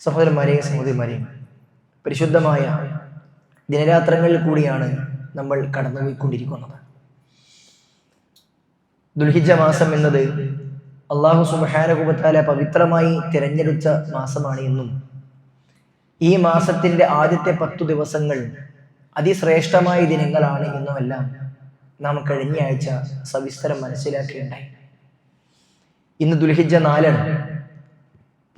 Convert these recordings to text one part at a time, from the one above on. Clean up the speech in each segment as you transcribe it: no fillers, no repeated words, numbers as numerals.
സഹോദരന്മാരെയും സഹോദരിമാരെയും, പരിശുദ്ധമായ ദിനരാത്രങ്ങളിൽ കൂടിയാണ് നമ്മൾ കടന്നുപോയിക്കൊണ്ടിരിക്കുന്നത്. ദുൽഹിജ്ജ മാസം എന്നത് അല്ലാഹു സുബ്ഹാനഹു വ തആല പവിത്രമായി തിരഞ്ഞെടുത്ത മാസമാണ് എന്നും ഈ മാസത്തിന്റെ ആദ്യത്തെ 10 ദിവസങ്ങൾ അതിശ്രേഷ്ഠമായ ദിനങ്ങളാണ് എന്നുമെല്ലാം നാം കഴിഞ്ഞ ആഴ്ച സവിസ്തരം മനസ്സിലാക്കുകയുണ്ടായി. ഇന്ന് ദുൽഹിജ്ജ 4 ആണ്.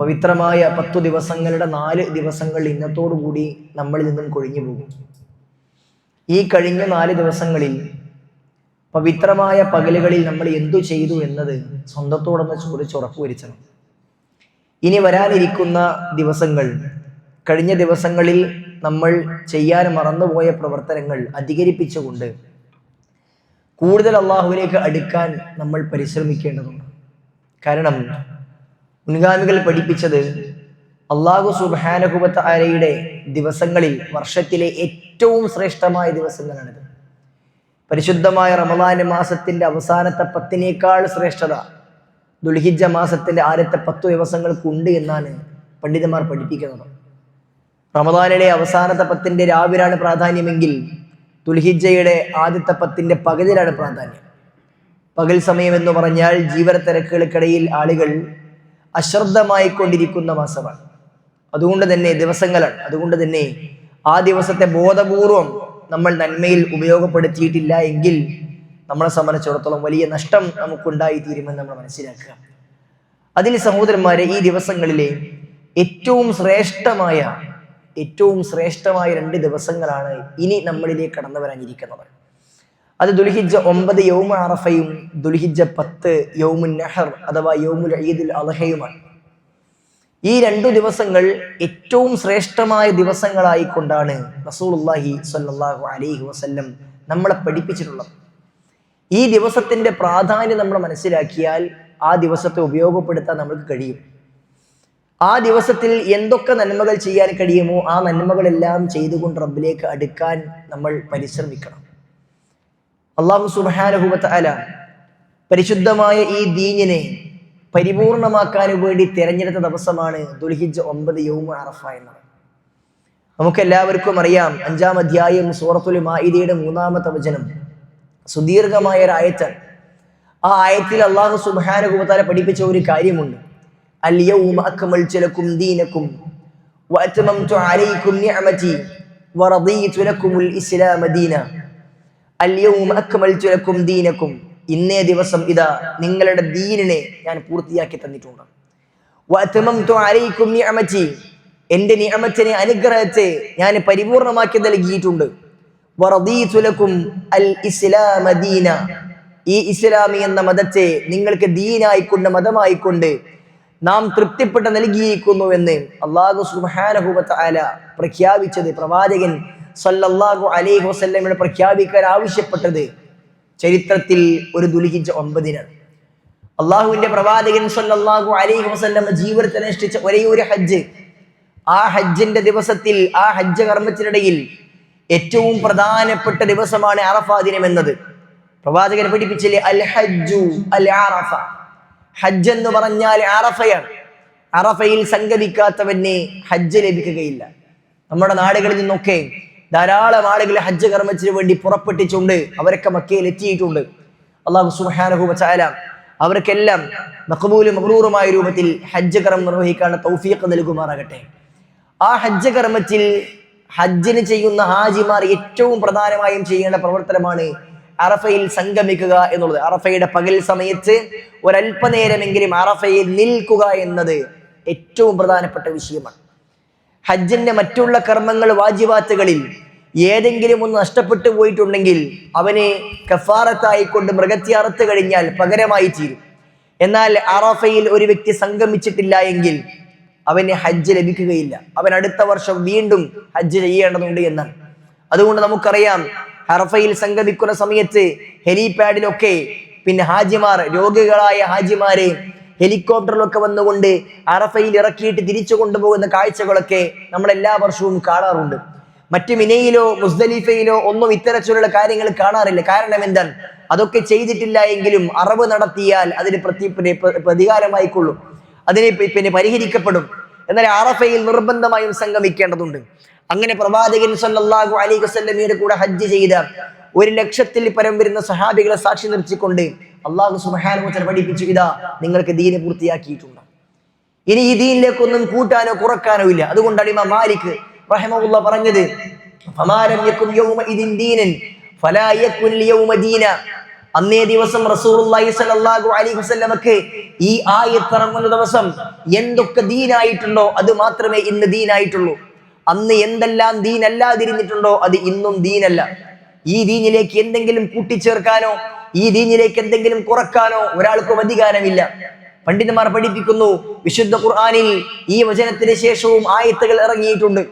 പവിത്രമായ 10 ദിവസങ്ങളുടെ 4 ദിവസങ്ങൾ ഇന്നത്തോടുകൂടി നമ്മളിൽ നിന്നും കൊഴിഞ്ഞു പോകും. ഈ കഴിഞ്ഞ 4 ദിവസങ്ങളിൽ പവിത്രമായ പകലുകളിൽ നമ്മൾ എന്തു ചെയ്തു എന്നത് സ്വന്തത്തോടൊന്ന് ചോദിച്ച് ഉറപ്പുവരുത്തണം. ഇനി വരാനിരിക്കുന്ന ദിവസങ്ങൾ, കഴിഞ്ഞ ദിവസങ്ങളിൽ നമ്മൾ ചെയ്യാൻ മറന്നുപോയ പ്രവർത്തനങ്ങൾ അധികരിപ്പിച്ചുകൊണ്ട് കൂടുതൽ അള്ളാഹുവിലേക്ക് അടുക്കാൻ നമ്മൾ പരിശ്രമിക്കേണ്ടതുണ്ട്. കാരണം മുൻഗാമികൾ പഠിപ്പിച്ചത് അല്ലാഹു സുബ്ഹാനഹു വ തആലയുടെ ദിവസങ്ങളിൽ വർഷത്തിലെ ഏറ്റവും ശ്രേഷ്ഠമായ ദിവസങ്ങളാണിത്. പരിശുദ്ധമായ റമളാൻ മാസത്തിന്റെ അവസാനത്തെ 10നേക്കാൾ ശ്രേഷ്ഠത ദുൽഹിജ്ജ മാസത്തിന്റെ ആദ്യത്തെ 10 ദിവസങ്ങൾക്കുണ്ട് എന്നാണ് പണ്ഡിതന്മാർ പഠിപ്പിക്കുന്നത്. റമളാനിലെ അവസാനത്തെ 10ന്റെ രാവിലാണ് പ്രാധാന്യമെങ്കിൽ ദുൽഹിജ്ജയുടെ ആദ്യത്തെ 10ന്റെ പകലിലാണ് പ്രാധാന്യം. പകൽ സമയം എന്ന് പറഞ്ഞാൽ ജീവന തിരക്കുകൾക്കിടയിൽ ആളുകൾ അശ്രദ്ധമായി കൊണ്ടിരിക്കുന്ന മാസമാണ്. അതുകൊണ്ട് തന്നെ ദിവസങ്ങളാണ്. അതുകൊണ്ട് തന്നെ ആ ദിവസത്തെ ബോധപൂർവം നമ്മൾ നന്മയിൽ ഉപയോഗപ്പെടുത്തിയിട്ടില്ല എങ്കിൽ നമ്മളെ സംബന്ധിച്ചിടത്തോളം വലിയ നഷ്ടം നമുക്കുണ്ടായി തീരുമെന്ന് നമ്മൾ മനസ്സിലാക്കുക. അതിൽ സഹോദരന്മാരെ, ഈ ദിവസങ്ങളിലെ ഏറ്റവും ശ്രേഷ്ഠമായ 2 ദിവസങ്ങളാണ് ഇനി നമ്മളിലേക്ക് കടന്നു വരാനിരിക്കുന്നത്. അത് ദുൽഹിജ്ജ 9 യൗമ അറഫയും ദുൽഹിജ്ജ 10 യൗമുൻ നഹർ അഥവാ യൗമുൽ ഈദുൽ അദ്ഹയുമാണ്. ഈ 2 ദിവസങ്ങൾ ഏറ്റവും ശ്രേഷ്ഠമായ ദിവസങ്ങളായിക്കൊണ്ടാണ് റസൂലുള്ളാഹി സ്വല്ലല്ലാഹു അലൈഹി വസല്ലം നമ്മളെ പഠിപ്പിച്ചിട്ടുള്ളത്. ഈ ദിവസത്തിന്റെ പ്രാധാന്യം നമ്മൾ മനസ്സിലാക്കിയാൽ ആ ദിവസത്തെ ഉപയോഗപ്പെടുത്താൻ നമുക്ക് കഴിയും. ആ ദിവസത്തിൽ എന്തൊക്കെ നന്മകൾ ചെയ്യാൻ കഴിയുമോ ആ നന്മകളെല്ലാം ചെയ്തുകൊണ്ട് റബ്ബിലേക്ക് അടുക്കാൻ നമ്മൾ പരിശ്രമിക്കണം. അല്ലാഹു സുബ്ഹാനഹു വ തആല പരിശുദ്ധമായ ഈ ദീനിനെ പരിപൂർണമാക്കാൻ വേണ്ടി തിരഞ്ഞെടുത്ത ദിവസമാണ് ദുൽഹിജ്ജ 9 യൗമ അറഫ എന്നത്. നമുക്കെല്ലാവർക്കും അറിയാം, 5-ാം അധ്യായം സൂറത്തുൽ മാഇദയുടെ 3-ാമത്തെ വചനം സുദീർഘമായ ഒരു ആയത്താണ്. ആ ആയത്തിൽ അല്ലാഹു സുബ്ഹാനഹു വ തആല പഠിപ്പിച്ച ഒരു കാര്യമുണ്ട്. അൽ യൗമ അക്മൽതു ലക്കും ദീനക്കും വഅത്മംതു അലൈക്കും നിഅമതി വറദീതു ലക്കുമുൽ ഇസ്ലാമ ദീന. അൽ യൗമ അക്മൽതു ലക്കും ദീനക്കും, ഇന്നേ ദിവസം ഇതാ നിങ്ങളുടെ ദീനിനെ ഞാൻ പൂർത്തിയാക്കി തന്നിട്ടുണ്ട്. വഅത്മംതു അലൈക്കും നിഅമതി, എൻ്റെ നിഅമത്തിനെ, അനുഗ്രഹത്തെ ഞാൻ പരിപൂർണമാക്കി നൽകിയിട്ടുണ്ട്. വറദീതു ലക്കും അൽ ഇസ്ലാമ ദീന, ഈ ഇസ്ലാമി എന്ന മതത്തെ നിങ്ങൾക്ക് ദീനായിക്കൊണ്ട്, മതമായിക്കൊണ്ട് നാം തൃപ്തിപ്പെട്ട് നൽകിയിരിക്കുന്നു എന്ന് അല്ലാഹു സുബ്ഹാനഹു വ തആല പ്രഖ്യാപിച്ചത്, പ്രവാചകൻ സല്ലല്ലാഹു അലൈഹി വസല്ലമയുടെ പ്രഖ്യാപിക്കാൻ ആവശ്യപ്പെട്ടത് ചരിത്രത്തിൽ ഒരു ദുൽഹിജ്ജ 9-നാണ്. അള്ളാഹുവിന്റെ പ്രവാചകൻ സല്ലല്ലാഹു അലൈഹി വസല്ലം ജീവിതത്തിൽ അനുഷ്ഠിച്ച ഒരേ ഒരു ഹജ്ജ്, ആ ഹജ്ജിന്റെ ദിവസത്തിൽ, ആ ഹജ്ജ് കർമ്മത്തിനിടയിൽ ഏറ്റവും പ്രധാനപ്പെട്ട ദിവസമാണ് അറഫ ദിനം എന്നത്. പ്രവാചകൻ പഠിപ്പിച്ചില്ലേ, അൽ ഹജ്ജു അൽ അറഫ, ഹജ്ജ് എന്ന് പറഞ്ഞാൽ അറഫയാണ്. അറഫയിൽ സംഗമിക്കാത്തവന് ഹജ്ജ് ലഭിക്കുകയില്ല. നമ്മുടെ നാടുകളിൽ നിന്നൊക്കെ ധാരാളം ആളുകൾ ഹജ്ജ് കർമ്മത്തിന് വേണ്ടി പുറപ്പെട്ടിട്ടുണ്ട്. അവരൊക്കെ മക്കയിൽ എത്തിയിട്ടുണ്ട്. അല്ലാഹു സുബ്ഹാനഹു വ തആല അവർക്കെല്ലാം മഖ്ബൂലും മബ്റൂറുമായ രൂപത്തിൽ ഹജ്ജ് കർമ്മം നിർവഹിക്കാൻ തൗഫീഖ് നൽകുമാറാകട്ടെ. ആ ഹജ്ജ് കർമ്മത്തിൽ ഹജ്ജിന് ചെയ്യുന്ന ഹാജിമാർ ഏറ്റവും പ്രധാനമായും ചെയ്യേണ്ട പ്രവർത്തനമാണ് അറഫയിൽ സംഗമിക്കുക എന്നുള്ളത്. അറഫയുടെ പകൽ സമയത്ത് ഒരല്പനേരമെങ്കിലും അറഫയിൽ നിൽക്കുക എന്നത് ഏറ്റവും പ്രധാനപ്പെട്ട വിഷയമാണ്. ഹജ്ജിന്റെ മറ്റുള്ള കർമ്മങ്ങൾ, വാജിബാത്തുകളിൽ ഏതെങ്കിലും ഒന്ന് നഷ്ടപ്പെട്ടു പോയിട്ടുണ്ടെങ്കിൽ അവന് കഫാറത്തായിക്കൊണ്ട് മൃഗത്തെ അറുത്ത് കഴിഞ്ഞാൽ പകരമായി തീരും. എന്നാൽ അറഫയിൽ ഒരു വ്യക്തി സംഗമിച്ചിട്ടില്ല എങ്കിൽ അവന് ഹജ്ജ് ലഭിക്കുകയില്ല. അവൻ അടുത്ത വർഷം വീണ്ടും ഹജ്ജ് ചെയ്യേണ്ടതുണ്ട് എന്നാണ്. അതുകൊണ്ട് നമുക്കറിയാം, അറഫയിൽ സംഗമിക്കുന്ന സമയത്ത് ഹെലിപാഡിലൊക്കെ ഹാജിമാർ, രോഗികളായ ഹാജിമാരെ ഹെലികോപ്റ്ററിലൊക്കെ വന്നുകൊണ്ട് അറഫയിൽ ഇറക്കിയിട്ട് തിരിച്ചു കൊണ്ടുപോകുന്ന കാഴ്ചകളൊക്കെ നമ്മൾ എല്ലാ വർഷവും കാണാറുണ്ട്. മറ്റ് മിനയിലോ മുസ്ദലിഫയിലോ ഒന്നും ഇത്തരത്തിലുള്ള കാര്യങ്ങൾ കാണാറില്ല. കാരണം എന്താണ്? അതൊക്കെ ചെയ്തിട്ടില്ല എങ്കിലും അറവ് നടത്തിയാൽ അതിന് പ്രതികാരമായിക്കൊള്ളും, അതിനെ പരിഹരിക്കപ്പെടും. എന്നാൽ അറഫയിൽ നിർബന്ധമായും സംഗമിക്കേണ്ടതുണ്ട്. അങ്ങനെ പ്രവാചകൻ സല്ലല്ലാഹു അലൈഹി വസല്ലമയുടെ കൂടെ ഹജ്ജ് ചെയ്ത 1,00,000-ൽ പരം വരുന്ന സഹാബികളെ സാക്ഷി നിർത്തിക്കൊണ്ട് അല്ലാഹു സുബ്ഹാനഹു വ തആല പഠിപ്പിച്ചു, ഇതാ നിങ്ങൾക്ക് ദീന് പൂർത്തിയാക്കിയിട്ടുണ്ട്, ഇനി ഈ ദീനിലേക്കൊന്നും കൂട്ടാനോ കുറക്കാനോ ഇല്ല. അതുകൊണ്ടാണ് ഇമാം മാലിക് റഹിമഹുല്ലാ പറഞ്ഞത്, ഫമാലം യകുൻ യൗമഇദിൻ ദീനൻ ഫലാ യകുൻ ലിയൗമ ദീന. അന്നേ ദിവസം റസൂലുള്ളാഹി സ്വല്ലല്ലാഹു അലൈഹി വസല്ലമക്ക് ഈ ആയത്ത് ഇറങ്ങുന്ന ദിവസം എന്തൊക്കെ ദീനായിട്ടുണ്ടോ അത് മാത്രമേ ഇന്ന് ദീനായിട്ടുള്ളൂ. അന്ന് എന്തെല്ലാം ദീനല്ലാതിരുന്നിട്ടുണ്ടോ അത് ഇന്നും ദീനല്ല. ഈ ദീനിലേക്ക് എന്തെങ്കിലും കൂട്ടിച്ചേർക്കാനോ ഈ ദീനിലേക്ക് എന്തെങ്കിലും കുറക്കാനോ ഒരാൾക്കും അധികാരമില്ല. പണ്ഡിതന്മാർ പഠിപ്പിക്കുന്നു, വിശുദ്ധ ഖുർആനിൽ ഈ വചനത്തിന് ശേഷവും ആയത്തുകൾ ഇറങ്ങിയിട്ടുണ്ട്.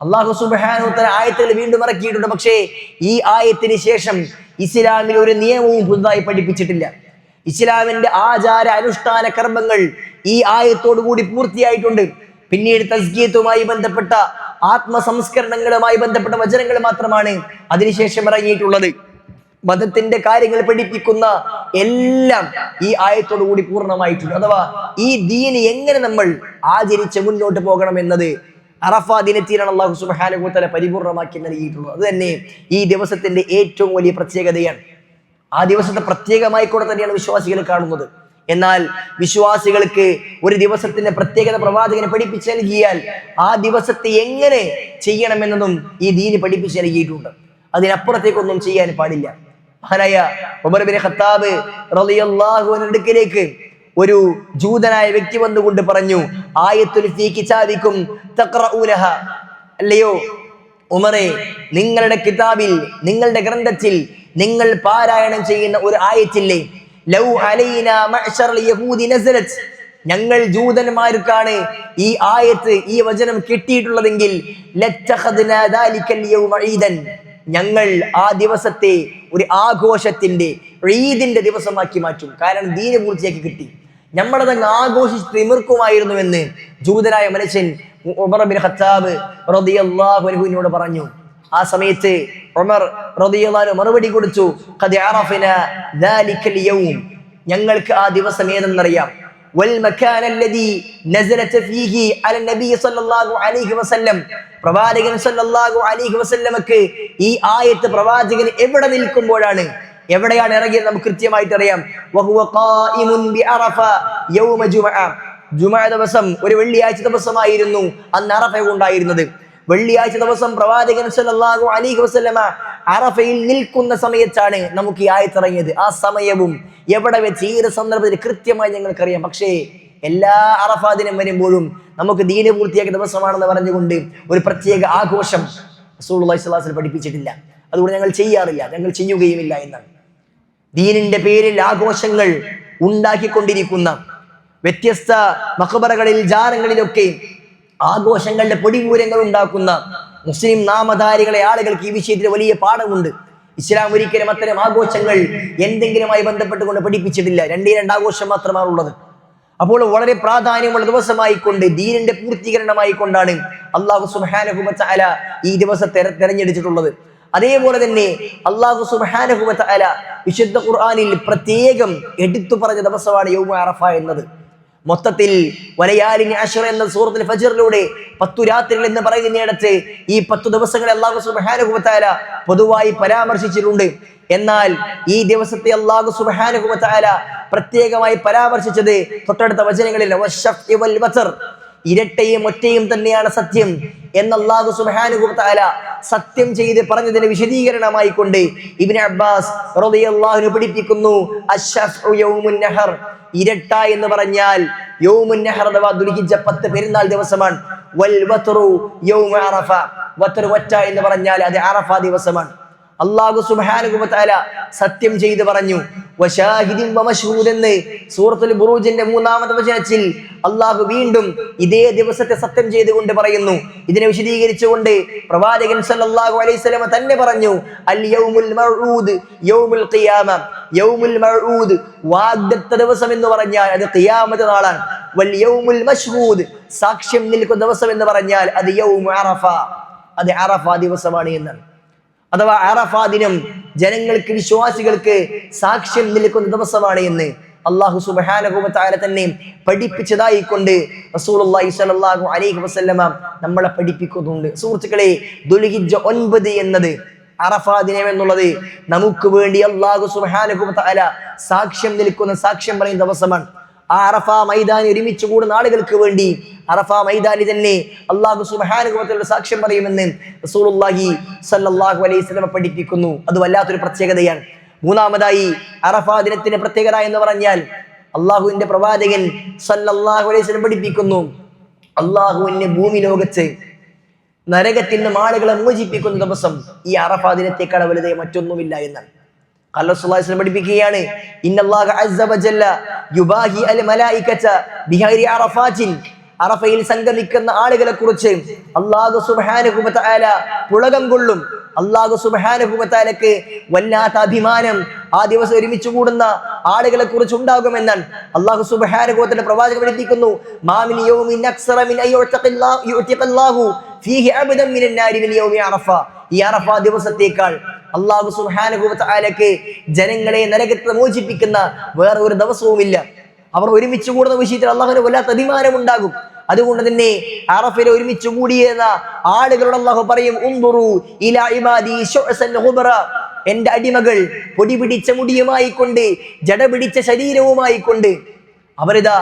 അല്ലാഹു സുബ്ഹാനഹു വ തആല ആയത്തുകൾ വീണ്ടും ഇറക്കിയിട്ടുണ്ട്. പക്ഷേ ഈ ആയത്തിന് ശേഷം ഇസ്ലാമിൽ ഒരു നിയമവും പുതുതായി പഠിപ്പിച്ചിട്ടില്ല. ഇസ്ലാമിന്റെ ആചാര അനുഷ്ഠാന കർമ്മങ്ങൾ ഈ ആയത്തോടു കൂടി പൂർത്തിയായിട്ടുണ്ട്. പിന്നീട് തസ്കിയത്തുമായി ബന്ധപ്പെട്ട ആത്മസംസ്കരണങ്ങളുമായി ബന്ധപ്പെട്ട വചനങ്ങൾ മാത്രമാണ് അതിനുശേഷം ഇറങ്ങിയിട്ടുള്ളത്. മതത്തിന്റെ കാര്യങ്ങൾ പഠിപ്പിക്കുന്ന എല്ലാം ഈ ആയത്തോടു കൂടി പൂർണ്ണമായിട്ടുണ്ട്. അഥവാ ഈ ദീന് എങ്ങനെ നമ്മൾ ആചരിച്ച് മുന്നോട്ട് പോകണം എന്നത് അറഫ ദിനത്തിലാണ് അല്ലാഹു സുബ്ഹാനഹു വ തആല പരിപൂർണമാക്കി നൽകിയിട്ടുള്ളത്. അത് തന്നെ ഈ ദിവസത്തിന്റെ ഏറ്റവും വലിയ പ്രത്യേകതയാണ്. ആ ദിവസത്തെ പ്രത്യേകമായി കൂടെ തന്നെയാണ് വിശ്വാസികൾ കാണുന്നത്. എന്നാൽ വിശ്വാസികൾക്ക് ഒരു ദിവസത്തിന്റെ പ്രത്യേകത പ്രവാചകനെ പഠിപ്പിച്ചു നൽകിയാൽ ആ ദിവസത്തെ എങ്ങനെ ചെയ്യണമെന്നതും ഈ ദീന് പഠിപ്പിച്ചു നൽകിയിട്ടുണ്ട്. അതിനപ്പുറത്തേക്കൊന്നും ചെയ്യാൻ പാടില്ല. മഹാനായ ഉമർ ഇബ്നു ഖത്താബ് റളിയല്ലാഹു അൻഹു അടുക്കലേക്ക് ഒരു ജൂതനായ വ്യക്തി വന്നുകൊണ്ട് പറഞ്ഞു, ആയത്തുൽ ഫീ കിതാബിക്കും തഖറഊനഹ, അല്ലയോ ഉമറേ, നിങ്ങളുടെ കിതാബിൽ നിങ്ങളുടെ ഗ്രന്ഥത്തിൽ നിങ്ങൾ പാരായണം ചെയ്യുന്ന ഒരു ആയത്തില്ലേ, ലൗ അലൈനാ മഅ്ശറൽ യഹൂദി നസലത്, ഞങ്ങൾ ജൂതന്മാർക്കാണ് ഈ ആയത്ത് ഈ വചനം കിട്ടിയിട്ടുള്ളതെങ്കിൽ ലത്തഖദ്നാ ദാലികൽ യൗമ ഈദൻ, ഞങ്ങൾ ആ ദിവസത്തെ ഒരു ആഘോഷത്തിന്റെ ഈദിന്റെ ദിവസമാക്കി മാറ്റും. കാരണം ദീന് പൂർത്തിയാക്കി കിട്ടി, നമ്മളതങ്ങ് ആഘോഷിച്ച് തിമിർക്കുമായിരുന്നുവെന്ന് ജൂതനായ മനുഷ്യൻ ഉമർ ഇബ്നു ഖത്താബ് റളിയല്ലാഹു അൻഹുവിനോട് പറഞ്ഞു. ആ സമയത്ത് ഉമർ റളിയല്ലാഹു അൻഹു മറുപടി കൊടുത്തു, ഖദ് അറഫനാ ദാലികൽ യൗം, ഞങ്ങൾക്ക് ആ ദിവസം ഏതെന്നറിയാം. വൽ മകാന അല്ലദീ നസലത ഫീഹി അല നബി സല്ലല്ലാഹു അലൈഹി വസല്ലം, പ്രവാചകൻ സല്ലല്ലാഹു അലൈഹി വസല്ലമക്ക് ഈ ആയത്ത് പ്രവാചകൻ എവിടെ നിൽക്കുമ്പോഴാണ് എവിടെയാണ് ഇറങ്ങിയത് നമുക്ക് കൃത്യമായിട്ട് അറിയാം. വഹുവ ഖായിമുൻ ബിഅറഫ യൗമ ജുമഅ, ജുമഅ ദിവസം ഒരു വെള്ളിയാഴ്ച ദിവസമായിരുന്നു അന്ന് അറഫ ഉണ്ടായിരുന്നത്. വെള്ളിയാഴ്ച ദിവസം പ്രവാചകൻ സല്ലല്ലാഹു അലൈഹി വസല്ലമ അറഫയിൽ നിൽക്കുന്ന സമയത്താണ് നമുക്ക് ഈ ആയത്ത് ഇറങ്ങിയത്. ആ സമയവും എവിടെ വെച്ച് ഈ ഒരു സന്ദർഭത്തിൽ കൃത്യമായി ഞങ്ങൾക്കറിയാം. പക്ഷേ എല്ലാ അറഫ ദിനം വരുമ്പോഴും നമുക്ക് ദീന് പൂർത്തിയാക്കിയ ദിവസമാണെന്ന് പറഞ്ഞുകൊണ്ട് ഒരു പ്രത്യേക ആഘോഷം റസൂലുള്ളാഹി സ്വല്ലല്ലാഹു അലൈഹി വസല്ലം പഠിപ്പിച്ചിട്ടില്ല. അതുകൊണ്ട് ഞങ്ങൾ ചെയ്യാറില്ല, ഞങ്ങൾ ചെയ്യുകയുമില്ല എന്നാണ്. ദീനിന്റെ പേരിൽ ആഘോഷങ്ങൾ ഉണ്ടാക്കിക്കൊണ്ടിരിക്കുന്ന വ്യത്യസ്ത മഖബറകളിൽ ജാറങ്ങളിലൊക്കെ ആഘോഷങ്ങളുടെ പൊടിപൂരങ്ങൾ ഉണ്ടാക്കുന്ന മുസ്ലിം നാമധാരികളെ ആളുകൾക്ക് ഈ വിഷയത്തിൽ വലിയ പാഠമുണ്ട്. ഇസ്ലാം ഒരിക്കലും അത്തരം ആഘോഷങ്ങൾ എന്തെങ്കിലുമായി ബന്ധപ്പെട്ടുകൊണ്ട് പഠിപ്പിച്ചിട്ടില്ല. രണ്ടേ ആഘോഷം മാത്രമാണ് ഉള്ളത്. അപ്പോൾ വളരെ പ്രാധാന്യമുള്ള ദിവസമായിക്കൊണ്ട് ദീനിന്റെ പൂർത്തീകരണമായി കൊണ്ടാണ് അല്ലാഹു സുബ്ഹാനഹു വ തആല ഈ ദിവസത്തെ തെരഞ്ഞെടുത്തിട്ടുള്ളത്. അതേപോലെ തന്നെ അല്ലാഹു സുബ്ഹാനഹു വ തആല വിശുദ്ധ ഖുർആനിൽ പ്രത്യേകം എടുത്തു പറഞ്ഞ ദിവസമാണ് യൗമ അറഫ എന്നത്. മൊത്തത്തിൽ വലയാലിനി അശ്റ എന്ന സൂറത്തുൽ ഫജ്റിലൂടെ 10 രാത്രികൾ എന്ന് പറയുന്നിടത്ത് ഈ 10 ദിവസങ്ങളെ അല്ലാഹു സുബ്ഹാനഹു വ തആല പൊതുവായി പരാമർശിച്ചിട്ടുണ്ട്. എന്നാൽ ഈ ദിവസത്തെ അല്ലാഹു സുബ്ഹാനഹു വ തആല പ്രത്യേകമായി പരാമർശിച്ചത് തൊട്ടടുത്ത വചനങ്ങളിൽ വശഫ്ഇ വൽ വതർ, ഇരട്ടയും ഒറ്റയും തന്നെയാണ് സത്യം എന്ന് അല്ലാഹു സുബ്ഹാനഹു വ തആല സത്യം ചെയ്ത് പറഞ്ഞതിന് വിശദീകരണമായി കൊണ്ട് ഇബ്നു അബ്ബാസ് റളിയല്ലാഹു അൻഹു പഠിപ്പിക്കുന്നു, അശ്ശഫ്ഉ യൗമുൻ നഹർ, ഇരട്ട എന്ന് പറഞ്ഞാൽ യൗമുൻ നഹർ അഥവാ ദുൽഹിജ്ജ 10 പെരുന്നാൾ ദിവസമാണ്. വൽ വത്റു യൗമ അറഫ, വത്ർ ഒറ്റ എന്ന് പറഞ്ഞാൽ അത് അറഫ ദിവസമാണ്. അല്ലാഹു സുബ്ഹാനഹു വ തആല സത്യം ചെയ്തു പറഞ്ഞു. വശാഹിദിൻ വമശ്ഹൂദ് എന്ന് സൂറത്തുൽ ബുറൂജിന്റെ 3-ാമത്തെ വചനത്തിൽ അല്ലാഹു വീണ്ടും ഇതേ ദിവസത്തെ സത്യം ചെയ്തുകൊണ്ട് പറയുന്നു. ഇതിനെ വിശദീകരിച്ചുകൊണ്ട് പ്രവാചകൻ സല്ലല്ലാഹു അലൈഹി വസല്ലം തന്നെ പറഞ്ഞു, അൽ യൗമുൽ മൗഊദ് യൗമുൽ ഖിയാമ, യൗമുൽ മൗഊദ് വാഗ്ദത്ത ദിവസം എന്ന് പറഞ്ഞാൽ അത് ഖിയാമത്ത് നാളാണ്. വൽ യൗമുൽ മശ്ഹൂദ് സാക്ഷ്യം നിൽക്കുന്ന ദിവസം എന്ന് പറഞ്ഞാൽ അത് യൗമു അറഫ, അത് അറഫ ദിവസമാണ് എന്നാണ്. അഥവാ അറഫ ദിനം ജനങ്ങൾക്ക് വിശ്വാസികൾക്ക് സാക്ഷ്യം നിൽക്കുന്ന ദിവസമാണ് എന്ന് അല്ലാഹു സുബ്ഹാനഹു വ തആല തന്നെ പഠിപ്പിച്ചതായി കൊണ്ട് റസൂലുള്ളാഹി സ്വല്ലല്ലാഹു അലൈഹി വസല്ലമ നമ്മളെ പഠിപ്പിക്കുന്നുണ്ട്. സുഹൃത്തുക്കളെ, ദുൽഹിജ്ജ 9 എന്നത് അറഫാ ദിനം എന്നുള്ളത് നമുക്ക് വേണ്ടി അല്ലാഹു സുബ്ഹാനഹു വ തആല സാക്ഷ്യം നിൽക്കുന്ന, സാക്ഷ്യം പറയുന്ന ദിവസമാണ്. ആ അറഫാ മൈതാനി ഒരുമിച്ച് കൂടുന്ന ആളുകൾക്ക് വേണ്ടി അറഫാ മൈതാനി തന്നെ അല്ലാഹു സുബ്ഹാനഹു വ തആല സാക്ഷ്യം പറയുമെന്ന് റസൂലുള്ളാഹി സ്വല്ലല്ലാഹു അലൈഹി വസല്ലം പഠിപ്പിക്കുന്നു. അത് വല്ലാത്തൊരു പ്രത്യേകതയാണ്. മൂന്നാമതായി അറഫാ ദിനത്തിന്റെ പ്രത്യേകത എന്ന് പറഞ്ഞാൽ അള്ളാഹുവിന്റെ പ്രവാചകൻ സല്ലല്ലാഹു അലൈഹി വസല്ലം പഠിപ്പിക്കുന്നു, അള്ളാഹുവിന്റെ ഭൂമി ലോകത്ത് നരകത്തിൽ നിന്ന് ആളുകളെ മോചിപ്പിക്കുന്ന ദിവസം ഈ അറഫാ ദിനത്തെക്കാൾ വലുതായി മറ്റൊന്നുമില്ല എന്നാണ്. അല്ലാഹു സ്വല്ലല്ലാഹു അലൈഹി വസല്ലം പഠിപ്പിക്കുകയാണ്, ഇന്നല്ലാഹ അസ്സ വജല്ല യുബാഹി അൽ മലായികത ബിഹൈരി അറഫാത്തിൻ. അറഫയിൽ സംഗമിക്കുന്ന ആളുകളെ കുറിച്ച് അല്ലാഹു സുബ്ഹാനഹു വ തആല പുളകം കൊള്ളും. അല്ലാഹു സുബ്ഹാനഹു വ തആലക്ക് വല്ലാത്ത അഭിമാനം ആ ദിവസം ഒരുമിച്ച് കൂടുന്ന ആളുകളെ കുറിച്ച് ഉണ്ടാകുമെന്നാണ് അല്ലാഹു സുബ്ഹാനഹു വ തആല പ്രവാചകൻ പഠിപ്പിക്കുന്നു. മാ മിൻ യൗമിൻ അക്സറ മിൻ യുഅ്തിഖല്ലാഹു ഫീഹി അബദൻ മിനൻ നാരി മിൻ യൗമി അറഫ. ഈ അറഫ ദിവസത്തേക്കാൾ അല്ലാഹു സുബ്ഹാനഹു വ തആലക്ക് ജനങ്ങളെ നരകത്തിൽ മോചിപ്പിക്കുന്ന വേറെ ഒരു ദിവസവുമില്ല. അവർ ഒരുമിച്ച് കൂടുന്ന വിഷയത്തിൽ അല്ലാഹുവിന് വല്ലാത്ത അഭിമാനം ഉണ്ടാകും. അതുകൊണ്ട് തന്നെ അറഫയിൽ ഒരുമിച്ച് കൂടിയെന്ന ആളുകളോട് അല്ലാഹു പറയും, ഉൻദുറു ഇലാ ഇബാദി ശുഅസൻ ഖുബറ. എന്റെ അടിമകൾ പൊടി പിടിച്ച മുടിയുമായി കൊണ്ട്, ജട പിടിച്ച ശരീരവുമായി കൊണ്ട് അവരിതാ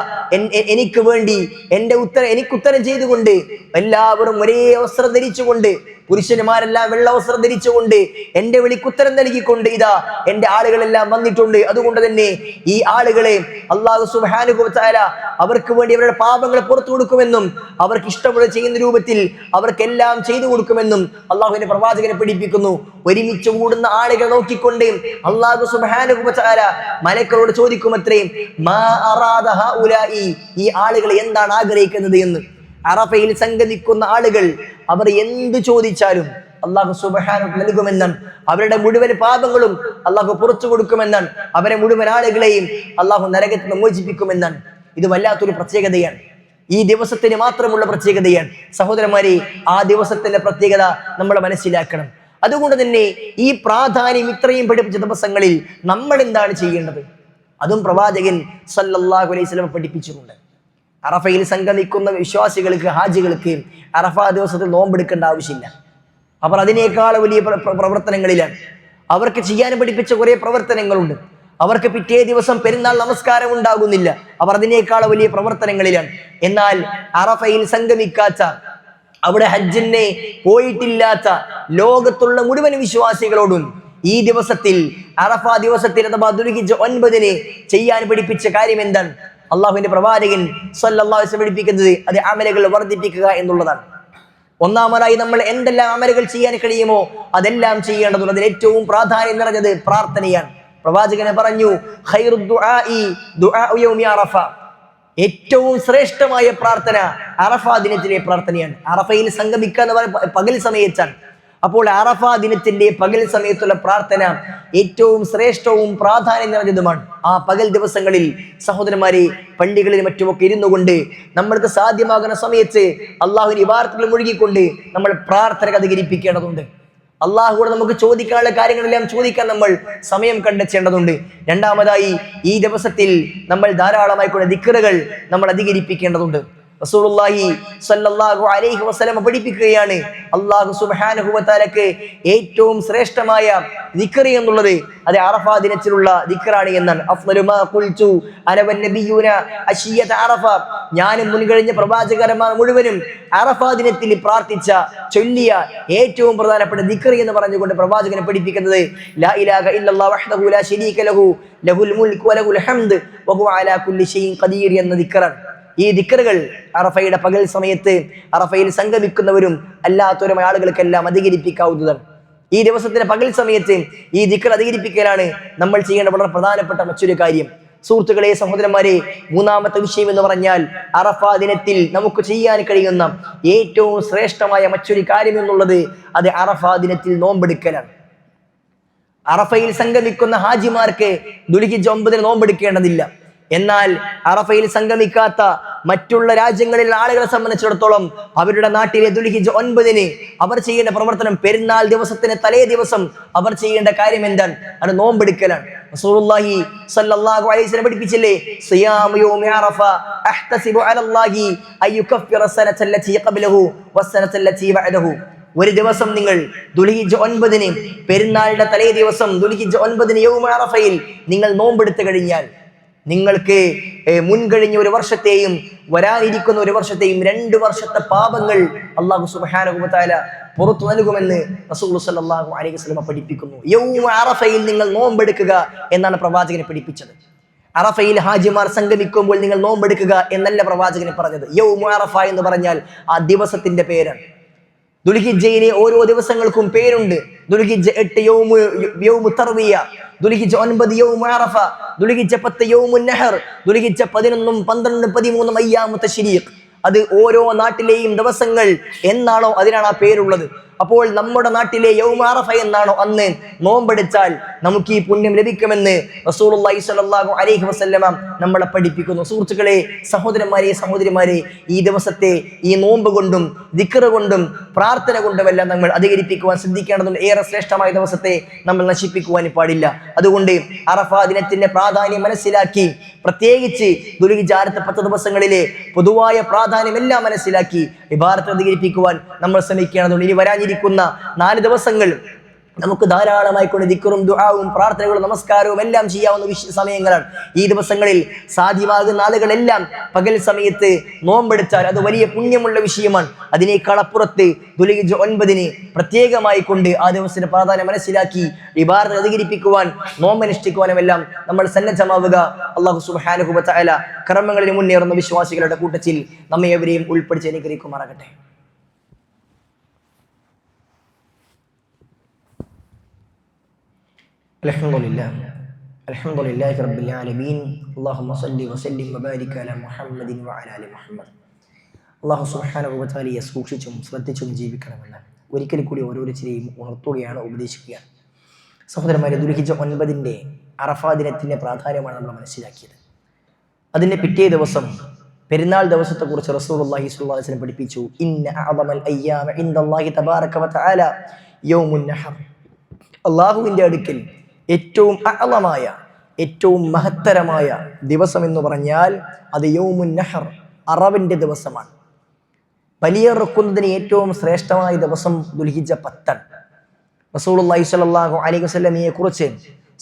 എനിക്ക് വേണ്ടി എനിക്ക് ഉത്തരം ചെയ്തുകൊണ്ട്, എല്ലാവരും ഒരേ വസ്ത്രം ധരിച്ചുകൊണ്ട്, പുരുഷന്മാരെല്ലാം വെള്ള വസ്ത്രം ധരിച്ചുകൊണ്ട് എന്റെ വിളിക്കുത്തരം നൽകിക്കൊണ്ട് ഇതാ എന്റെ ആളുകളെല്ലാം വന്നിട്ടുണ്ട്. അതുകൊണ്ട് തന്നെ ഈ ആളുകളെ അല്ലാഹു സുബ്ഹാനഹു വ തആല അവർക്ക് വേണ്ടി അവരുടെ പാപങ്ങൾ പുറത്തു കൊടുക്കുമെന്നും അവർക്ക് ഇഷ്ടമുള്ള ചെയ്യുന്ന രൂപത്തിൽ അവർക്കെല്ലാം ചെയ്തു കൊടുക്കുമെന്നും അള്ളാഹുവിന്റെ പ്രവാചകനെ പഠിപ്പിക്കുന്നു. ഒരുമിച്ച് കൂടുന്ന ആളുകൾ നോക്കിക്കൊണ്ട് അല്ലാഹു സുബ്ഹാനഹു വ തആല മലക്കളോട് ചോദിക്കുമത്രേ, മാ അറാദ ഹഉലാഇ, ഈ ആളുകൾ എന്താണ് ആഗ്രഹിക്കുന്നത് എന്ന്. അറഫയിൽ സംഗമിക്കുന്ന ആളുകൾ അവർ എന്ത് ചോദിച്ചാലും അല്ലാഹു സുബ്ഹാനഹു നൽകുമെന്നാണ്. അവരുടെ മുഴുവൻ പാപങ്ങളും അല്ലാഹു പുറത്തു കൊടുക്കുമെന്നാണ്. അവരെ മുഴുവൻ ആളുകളെയും അല്ലാഹു നരകത്തിൽ നിന്ന് മോചിപ്പിക്കുമെന്നാണ്. ഇത് വല്ലാത്തൊരു പ്രത്യേകതയാണ്, ഈ ദിവസത്തിന് മാത്രമുള്ള പ്രത്യേകതയാണ്. സഹോദരന്മാരെ, ആ ദിവസത്തിന്റെ പ്രത്യേകത നമ്മൾ മനസ്സിലാക്കണം. അതുകൊണ്ട് തന്നെ ഈ പ്രാധാന്യം ഇത്രയും പഠിപ്പിച്ച ദിവസങ്ങളിൽ നമ്മൾ എന്താണ് ചെയ്യേണ്ടത്? അതും പ്രവാചകൻ സല്ലല്ലാഹു അലൈഹി വസല്ലം പഠിപ്പിച്ചിട്ടുണ്ട്. അറഫയിൽ സംഗമിക്കുന്ന വിശ്വാസികൾക്ക്, ഹാജികൾക്ക് അറഫാ ദിവസത്തിൽ നോമ്പെടുക്കേണ്ട ആവശ്യമില്ല. അവർ അതിനേക്കാൾ വലിയ പ്രവർത്തനങ്ങളിലാണ്. അവർക്ക് ചെയ്യാൻ പഠിപ്പിച്ച കുറെ പ്രവർത്തനങ്ങളുണ്ട്. അവർക്ക് പിറ്റേ ദിവസം പെരുന്നാൾ നമസ്കാരം ഉണ്ടാകുന്നില്ല. അവർ അതിനേക്കാൾ വലിയ പ്രവർത്തനങ്ങളിലാണ്. എന്നാൽ അറഫയിൽ സംഗമിക്കാത്ത, അവിടെ ഹജ്ജിനെ പോയിട്ടില്ലാത്ത ലോകത്തുള്ള മുഴുവൻ വിശ്വാസികളോടും ഈ ദിവസത്തിൽ, അറഫാ ദിവസത്തിൽ അഥവാ ദുൽഹിജ്ജ 9 ചെയ്യാൻ പഠിപ്പിച്ച കാര്യം എന്താണ്? അള്ളാഹുവിന്റെ പ്രവാചകൻ സല്ലല്ലാഹു അലൈഹി വസല്ലം പഠിപ്പിക്കുന്നത് അത് അമലുകൾ വർദ്ധിപ്പിക്കുക എന്നുള്ളതാണ്. ഒന്നാമതായി നമ്മൾ എന്തെല്ലാം അമലുകൾ ചെയ്യാൻ കഴിയുമോ അതെല്ലാം ചെയ്യേണ്ടതുണ്ട്. അതിൽ ഏറ്റവും പ്രാധാന്യം നിറഞ്ഞത് പ്രാർത്ഥനയാണ്. പ്രവാചകനെ പറഞ്ഞു, ഖൈറു ദുആഇ ദുആഉ യൗമി അറഫ. ഏറ്റവും ശ്രേഷ്ഠമായ പ്രാർത്ഥന അറഫാ ദിനത്തിലെ പ്രാർത്ഥനയാണ്. അറഫയിൽ സംഗമിക്കുക എന്ന് പറയുന്നത് പകൽ സമയത്താണ്. അപ്പോൾ അറഫാ ദിനത്തിന്റെ പകൽ സമയത്തുള്ള പ്രാർത്ഥന ഏറ്റവും ശ്രേഷ്ഠവും പ്രാധാന്യം നിറഞ്ഞതുമാണ്. ആ പകൽ ദിവസങ്ങളിൽ സഹോദരന്മാരെ, പള്ളികളിൽ മറ്റുമൊക്കെ ഇരുന്നു കൊണ്ട് നമ്മൾക്ക് സാധ്യമാകുന്ന സമയത്ത് അള്ളാഹുവിന്റെ ഇബാദത്തിൽ മുഴുകിക്കൊണ്ട് നമ്മൾ പ്രാർത്ഥന അധികരിപ്പിക്കേണ്ടതുണ്ട്. അള്ളാഹുവോട് നമുക്ക് ചോദിക്കാനുള്ള കാര്യങ്ങളെല്ലാം ചോദിക്കാൻ നമ്മൾ സമയം കണ്ടെത്തേണ്ടതുണ്ട്. രണ്ടാമതായി, ഈ ദിവസത്തിൽ നമ്മൾ ധാരാളമായി കൂടെ ദിക്റുകൾ നമ്മൾ അധികരിപ്പിക്കേണ്ടതുണ്ട്. റസൂലുള്ളാഹി സ്വല്ലല്ലാഹു അലൈഹി വസല്ലം പഠിപ്പിക്കുകയാണ്, അല്ലാഹു സുബ്ഹാനഹു വ തആലക്ക് ഏറ്റവും ശ്രേഷ്ഠമായ ദിക്ർ എന്നുള്ളത് അത് അറഫാ ദിനത്തിലുള്ള ദിക്റാണ് എന്നാണ്. അഫ്ളലു മാ ഖുൽതു അന വൻ നബിയൂന അശിയത അറഫ. ഞാനും മുൻകഴിഞ്ഞ പ്രവാചകന്മാർ മുഴുവനും അറഫാ ദിനത്തിൽ പ്രാർത്ഥിച്ച, ചൊല്ലിയ ഏറ്റവും പ്രധാനപ്പെട്ട ദിക്ർ എന്ന് പറഞ്ഞുകൊണ്ട് പ്രവാചകനെ പഠിപ്പിക്കുന്നത് ലാ ഇലാഹ ഇല്ലല്ലാഹു വഹ്ദഹു ലാ ശരീക ലഹു ലഹുൽ മുൽക്കു വലഹുൽ ഹംദ് വഹുവ അലാ കുല്ലി ഷൈഇൻ ഖദീർ എന്ന ദിക്റാണ്. ഈ ദിക്റുകൾ അറഫയുടെ പകൽ സമയത്ത് അറഫയിൽ സംഗമിക്കുന്നവരും അല്ലാത്തവരുമായ ആളുകൾക്കെല്ലാം അധികരിപ്പിക്കാവുന്നതാണ്. ഈ ദിവസത്തിന്റെ പകൽ സമയത്ത് ഈ ദിക്ർ അധികരിപ്പിക്കലാണ് നമ്മൾ ചെയ്യേണ്ട വളരെ പ്രധാനപ്പെട്ട മറ്റൊരു കാര്യം. സുഹൃത്തുക്കളെ, സഹോദരന്മാരെ, മൂന്നാമത്തെ വിഷയം എന്ന് പറഞ്ഞാൽ അറഫാ ദിനത്തിൽ നമുക്ക് ചെയ്യാൻ കഴിയുന്ന ഏറ്റവും ശ്രേഷ്ഠമായ മറ്റൊരു കാര്യം എന്നുള്ളത് അത് അറഫാ ദിനത്തിൽ നോമ്പെടുക്കലാണ്. അറഫയിൽ സംഗമിക്കുന്ന ഹാജിമാർക്ക് ദുൽഹിജ്ജ 9 നോമ്പെടുക്കേണ്ടതില്ല. എന്നാൽ അറഫയിൽ സംഗമിക്കാത്ത മറ്റുള്ള രാജ്യങ്ങളിലെ ആളുകളെ സംബന്ധിച്ചിടത്തോളം അവരുടെ നാട്ടിലെ ദുൽഹിജ്ജ 9 അവർ ചെയ്യേണ്ട പ്രവർത്തനം പെരുന്നാൾ ദിവസത്തിന് തലേ ദിവസം അവർ ചെയ്യേണ്ട കാര്യം എന്താണ്? അത് നോമ്പെടുക്കലാണ്. റസൂലുള്ളാഹി സ്വല്ലല്ലാഹു അലൈഹി വസല്ലം പഠിപ്പിച്ചില്ലേ, സിയാമു യൗമി അറഫ അഹ്തസിബു അലല്ലാഹി അയ്യുകഫിറ സനതല്ലതി ഖബ്ലഹു വസ്സനതല്ലതി ബഅദഹു. ഒരു ദിവസം നിങ്ങൾ ദുൽഹിജ്ജ 9 പെരുന്നാളിന്റെ തലേ ദിവസം ദുൽഹിജ്ജ 9 യൗമ അറഫയിൽ നിങ്ങൾ നോമ്പെടുത്തു കഴിഞ്ഞാൽ നിങ്ങൾക്ക് മുൻകഴിഞ്ഞ ഒരു വർഷത്തെയും വരാനിരിക്കുന്ന ഒരു വർഷത്തെയും 2 വർഷത്തെ പാപങ്ങൾ അല്ലാഹു സുബ്ഹാനഹു വ തആല പുറത്തു നൽകുമെന്ന് റസൂൽ സല്ലല്ലാഹു അലൈഹി വസല്ലം പഠിപ്പിക്കുന്നു. യൗമ അറഫയിൽ നിങ്ങൾ നോമ്പെടുക്കുക എന്നാണ് പ്രവാചകനെ പഠിപ്പിച്ചത്. അറഫയിൽ ഹാജിമാർ സംഗമിക്കുമ്പോൾ നിങ്ങൾ നോമ്പെടുക്കുക എന്നല്ല പ്രവാചകനെ പറഞ്ഞത്. യൗമ അറഫ എന്ന് പറഞ്ഞാൽ ആ ദിവസത്തിന്റെ പേരാണ്. ദുൽഹിജ്ജയിലെ ഓരോ ദിവസങ്ങൾക്കും പേരുണ്ട്. ദുൽഹിജ്ജ 8 യൗമു തർവിയ, ദുൽഹിജ്ജ 9 യൗമു അറഫ, ദുൽഹിജ്ജ 10 യൗമുൻ നഹർ, ദുൽഹിജ്ജ 11, 12, 13 അയ്യാമു തശ്രീഖ്. അത് ഓരോ നാട്ടിലെയും ദിവസങ്ങൾ എന്നാണോ അതിനാണ് ആ പേരുള്ളത്. അപ്പോൾ നമ്മുടെ നാട്ടിലെ യൗമ അറഫ എന്നാണോ അന്ന് നോമ്പെടുത്താൽ നമുക്ക് ഈ പുണ്യം ലഭിക്കുമെന്ന് റസൂലുള്ളാഹി സ്വല്ലല്ലാഹു അലൈഹി വസല്ലമ നമ്മളെ പഠിപ്പിക്കുന്നു. സുഹൃത്തുക്കളെ, സഹോദരന്മാരെ, സഹോദരിമാരെ, ഈ ദിവസത്തെ ഈ നോമ്പ് കൊണ്ടും ദിക്ർ കൊണ്ടും പ്രാർത്ഥന കൊണ്ടുമെല്ലാം നമ്മൾ അധികരിപ്പിക്കുവാൻ ശ്രദ്ധിക്കേണ്ടതുണ്ട്. ഏറെ ശ്രേഷ്ഠമായ ദിവസത്തെ നമ്മൾ നശിപ്പിക്കുവാൻ പാടില്ല. അതുകൊണ്ട് അറഫ ദിനത്തിന്റെ പ്രാധാന്യം മനസ്സിലാക്കി, പ്രത്യേകിച്ച് ദുൽഹിജ്ജ 10 ദിവസങ്ങളിലെ പൊതുവായ പ്രാധാന്യം എല്ലാം മനസ്സിലാക്കി ഇബാദത്ത് അധികരിപ്പിക്കുവാൻ നമ്മൾ ശ്രമിക്കേണ്ടതുണ്ട്. ഇനി വരാനിരിക്കുന്ന 4 ദിവസങ്ങൾ നമുക്ക് ധാരാളമായി കൊണ്ട് ദിക്റും ദുആവും പ്രാർത്ഥനകളും നമസ്കാരവും എല്ലാം ചെയ്യാവുന്ന സമയങ്ങളാണ്. ഈ ദിവസങ്ങളിൽ സാധ്യമാകുന്ന ആളുകളെല്ലാം പകൽ സമയത്ത് നോമ്പെടുത്താൽ അത് വലിയ പുണ്യമുള്ള വിഷയമാണ്. അതിനേക്കാളപ്പുറത്ത് ദുൽഹിജ്ജ 9 പ്രത്യേകമായി കൊണ്ട് ആ ദിവസത്തിന്റെ പ്രാധാന്യം മനസ്സിലാക്കി ഇബാദത്ത് അധികരിപ്പിക്കുവാൻ നോമ്പനുഷ്ഠിക്കുവാനും എല്ലാം നമ്മൾ സന്നദ്ധമാവുക. അല്ലാഹു സുബ്ഹാനഹു വ തആല കർമ്മങ്ങളിൽ മുന്നേറുന്ന വിശ്വാസികളുടെ കൂട്ടത്തിൽ നമ്മെ എവരെയും ഉൾപ്പെടുത്തി അനുഗ്രഹിക്കുമാറാകട്ടെ. അൽഹംദുലില്ലാഹി റബ്ബിൽ ആലമീൻ. അല്ലാഹുമ്മ സ്വല്ലി വസല്ലിം വബാരിക് അലാ മുഹമ്മദിൻ വഅലാ ആലി മുഹമ്മദ്. അല്ലാഹു സുബ്ഹാനഹു വ തആലയെ സൂക്ഷിച്ചും ശ്രദ്ധിച്ചും ജീവിക്കണമെന്ന് ഒരിക്കൽ കൂടി ഓരോരുത്തരെയും ഉണർത്തുകയാണ്, ഉപദേശിക്കുകയാണ്. സഹോദരന്മാരെ, ദുൽഹിജ്ജ 9 അറഫാ ദിനത്തിന്റെ പ്രാധാന്യമാണ് നമ്മൾ മനസ്സിലാക്കിയത്. അതിന്റെ പിറ്റേ ദിവസം പെരുന്നാൾ ദിവസത്തെക്കുറിച്ച് റസൂലുള്ളാഹി സ്വല്ലല്ലാഹു അലൈഹി വസല്ലം പഠിപ്പിച്ചു, ഇന്ന അഅദമൽ അയ്യാമ ഇൻദല്ലാഹി തബാറക വ തആല യൗമുൻ നഹർ. അല്ലാഹുവിന്റെ അടുക്കൽ ഏറ്റവും അഅളമായ, ഏറ്റവും മഹത്തരമായ ദിവസം എന്ന് പറഞ്ഞാൽ അത് യൗമുൻ നഹർ, അറവിന്റെ ദിവസമാണ്. ബലിയറുക്കുന്നതിന് ഏറ്റവും ശ്രേഷ്ഠമായ ദിവസം ദുൽഹിജ്ജ 10. റസൂലുള്ളാഹി സ്വല്ലല്ലാഹു അലൈഹി വസല്ലമയെ കുറിച്ച്